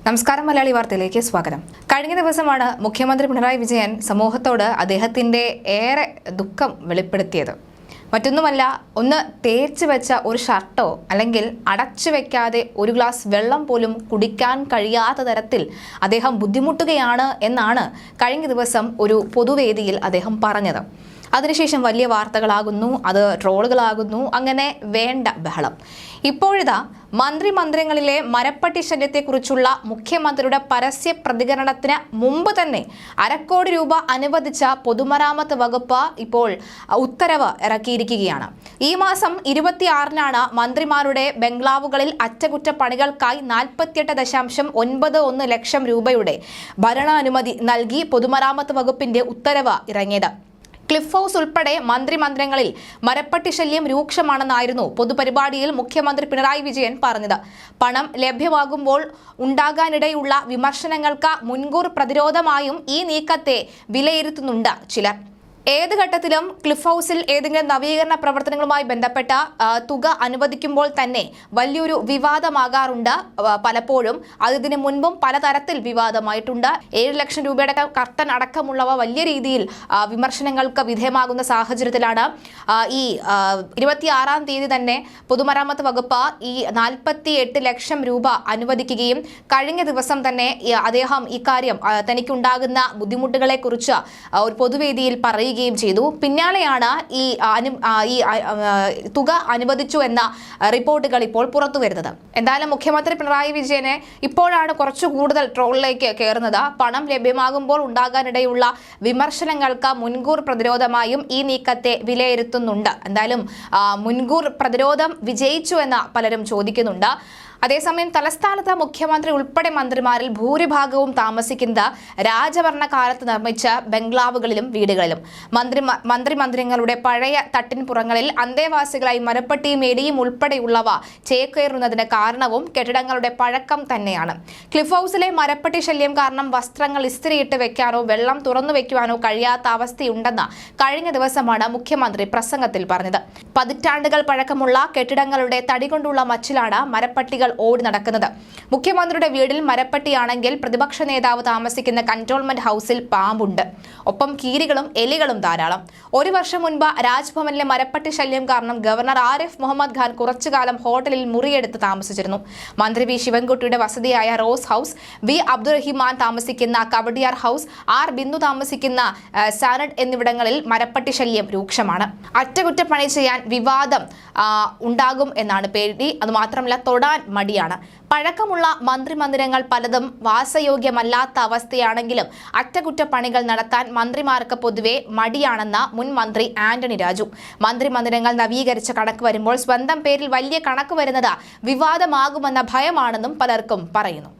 നമസ്കാരം. മലയാളി വാർത്തയിലേക്ക് സ്വാഗതം. കഴിഞ്ഞ ദിവസമാണ് മുഖ്യമന്ത്രി പിണറായി വിജയൻ സമൂഹത്തോട് അദ്ദേഹത്തിന്റെ ഏറെ ദുഃഖം വെളിപ്പെടുത്തിയത്. മറ്റൊന്നുമല്ല, ഒന്ന് തേച്ച് വെച്ച ഒരു ഷർട്ടോ അല്ലെങ്കിൽ അടച്ചു വെക്കാതെ ഒരു ഗ്ലാസ് വെള്ളം പോലും കുടിക്കാൻ കഴിയാത്ത തരത്തിൽ അദ്ദേഹം ബുദ്ധിമുട്ടുകയാണ് എന്നാണ് കഴിഞ്ഞ ദിവസം ഒരു പൊതുവേദിയിൽ അദ്ദേഹം പറഞ്ഞത്. അതിനുശേഷം വലിയ വാർത്തകളാകുന്നു, അത് ട്രോളുകളാകുന്നു, അങ്ങനെ വേണ്ട ബഹളം. ഇപ്പോഴിതാ മന്ത്രിമന്ദിരങ്ങളിലെ മരപ്പട്ടി ശല്യത്തെക്കുറിച്ചുള്ള മുഖ്യമന്ത്രിയുടെ പരസ്യ പ്രതികരണത്തിന് മുമ്പ് തന്നെ 1,00 കോടി രൂപ അനുവദിച്ച പൊതുമരാമത്ത് വകുപ്പ് ഇപ്പോൾ ഉത്തരവ് ഇറക്കിയിരിക്കുകയാണ്. ഈ മാസം 26-നാണ് മന്ത്രിമാരുടെ ബംഗ്ലാവുകളിൽ അറ്റകുറ്റപ്പണികൾക്കായി 48.91 ലക്ഷം രൂപയുടെ ഭരണാനുമതി നൽകി പൊതുമരാമത്ത് വകുപ്പിന്റെ ഉത്തരവ് ഇറങ്ങിയത്. ക്ലിഫ് ഹൗസ് ഉൾപ്പെടെ മന്ത്രിമന്ദിരങ്ങളിൽ മരപ്പട്ടി ശല്യം രൂക്ഷമാണെന്നായിരുന്നു പൊതുപരിപാടിയിൽ മുഖ്യമന്ത്രി പിണറായി വിജയൻ പറഞ്ഞത്. പണം ലഭ്യമാകുമ്പോൾ ഉണ്ടാകാനിടയുള്ള വിമർശനങ്ങൾക്ക് മുൻകൂർ പ്രതിരോധമായും ഈ നീക്കത്തെ വിലയിരുത്തുന്നുണ്ട് ചിലർ. ഏത് ഘട്ടത്തിലും ക്ലിഫ് ഹൗസിൽ ഏതെങ്കിലും നവീകരണ പ്രവർത്തനങ്ങളുമായി ബന്ധപ്പെട്ട തുക അനുവദിക്കുമ്പോൾ തന്നെ വലിയൊരു വിവാദമാകാറുണ്ട്. പലപ്പോഴും ഇതിനു മുൻപും പലതരത്തിൽ വിവാദമായിട്ടുണ്ട്. 7 ലക്ഷം രൂപയുടെ കർട്ടൻ അടക്കമുള്ളവ വലിയ രീതിയിൽ വിമർശനങ്ങൾക്ക് വിധേയമാകുന്ന സാഹചര്യത്തിലാണ് ഈ 26-ാം തീയതി തന്നെ പൊതുമരാമത്ത് വകുപ്പ് ഈ 48 ലക്ഷം രൂപ അനുവദിക്കുകയും കഴിഞ്ഞ ദിവസം തന്നെ അദ്ദേഹം ഇക്കാര്യം തനിക്കുണ്ടാകുന്ന ബുദ്ധിമുട്ടുകളെ കുറിച്ച് ഒരു പൊതുവേദിയിൽ പറയുകയും ചെയ്തു. പിന്നാലെയാണ് ഈ തുക അനുവദിച്ചു എന്ന റിപ്പോർട്ടുകൾ ഇപ്പോൾ പുറത്തു വരുന്നത്. എന്തായാലും മുഖ്യമന്ത്രി പിണറായി വിജയനെ ഇപ്പോഴാണ് കുറച്ചു കൂടുതൽ ട്രോളിലേക്ക് കയറുന്നത്. പണം ലഭ്യമാകുമ്പോൾ ഉണ്ടാകാനിടയുള്ള വിമർശനങ്ങൾക്ക് മുൻകൂർ പ്രതിരോധമായും ഈ നീക്കത്തെ വിലയിരുത്തുന്നുണ്ട്. എന്തായാലും മുൻകൂർ പ്രതിരോധം വിജയിച്ചു എന്ന് പലരും ചോദിക്കുന്നുണ്ട്. അതേസമയം തലസ്ഥാനത്ത് മുഖ്യമന്ത്രി ഉൾപ്പെടെ മന്ത്രിമാരിൽ ഭൂരിഭാഗവും താമസിക്കുന്നത് രാജഭരണകാലത്ത് നിർമ്മിച്ച ബംഗ്ലാവുകളിലും വീടുകളിലും. മന്ത്രിമന്ദിരങ്ങളുടെ പഴയ തട്ടിൻപുറങ്ങളിൽ അന്തേവാസികളായി മരപ്പട്ടിയും എലിയും ഉൾപ്പെടെയുള്ളവ ചേക്കേറുന്നതിന് കാരണവും കെട്ടിടങ്ങളുടെ പഴക്കം തന്നെയാണ്. ക്ലിഫ് ഹൗസിലെ മരപ്പട്ടി ശല്യം കാരണം വസ്ത്രങ്ങൾ ഇസ്തിരിയിട്ട് വെക്കാനോ വെള്ളം തുറന്നു വെക്കുവാനോ കഴിയാത്ത അവസ്ഥയുണ്ടെന്ന് കഴിഞ്ഞ ദിവസമാണ് മുഖ്യമന്ത്രി പ്രസംഗത്തിൽ പറഞ്ഞത്. പതിറ്റാണ്ടുകൾ പഴക്കമുള്ള കെട്ടിടങ്ങളുടെ തടി കൊണ്ടുള്ള മച്ചിലാണ് മരപ്പട്ടികൾ ഓടി നടക്കുന്നത്. മുഖ്യമന്ത്രിയുടെ വീടിൽ മരപ്പട്ടിയാണെങ്കിൽ പ്രതിപക്ഷ നേതാവ് താമസിക്കുന്ന കന്റോൺമെന്റ് ഹൗസിൽ പാമ്പുണ്ട്. ഒപ്പം കീരികളും എലികളും ധാരാളം. 1 വർഷം മുൻപ് രാജ്ഭവനിലെ മരപ്പട്ടി ശല്യം കാരണം ഗവർണർ ആരിഫ് മുഹമ്മദ് ഖാൻ കുറച്ചുകാലം ഹോട്ടലിൽ മുറിയെടുത്ത് താമസിച്ചിരുന്നു. മന്ത്രി വി ശിവൻകുട്ടിയുടെ വസതിയായ റോസ് ഹൗസ്, വി അബ്ദുറഹിമാൻ താമസിക്കുന്ന കവടിയാർ ഹൗസ്, ആർ ബിന്ദു താമസിക്കുന്ന സാനഡ് എന്നിവിടങ്ങളിൽ മരപ്പട്ടി ശല്യം രൂക്ഷമാണ്. അറ്റകുറ്റപ്പണി ചെയ്യാൻ വിവാദം ഉണ്ടാകും എന്നാണ് പേടി. അതുമാത്രമല്ല, തൊടാൻ മടിയാണ്. പഴക്കമുള്ള മന്ത്രിമന്ദിരങ്ങൾ പലതും വാസയോഗ്യമല്ലാത്ത അവസ്ഥയാണെങ്കിലും അറ്റകുറ്റപ്പണികൾ നടത്താൻ മന്ത്രിമാർക്ക് പൊതുവെ മടിയാണെന്ന് മുൻ മന്ത്രി ആന്റണി രാജു. മന്ത്രിമന്ദിരങ്ങൾ നവീകരിച്ച കണക്ക് വരുമ്പോൾ സ്വന്തം പേരിൽ വലിയ കണക്ക് വരുന്നത് വിവാദമാകുമെന്ന ഭയമാണെന്നും പലർക്കും പറയുന്നു.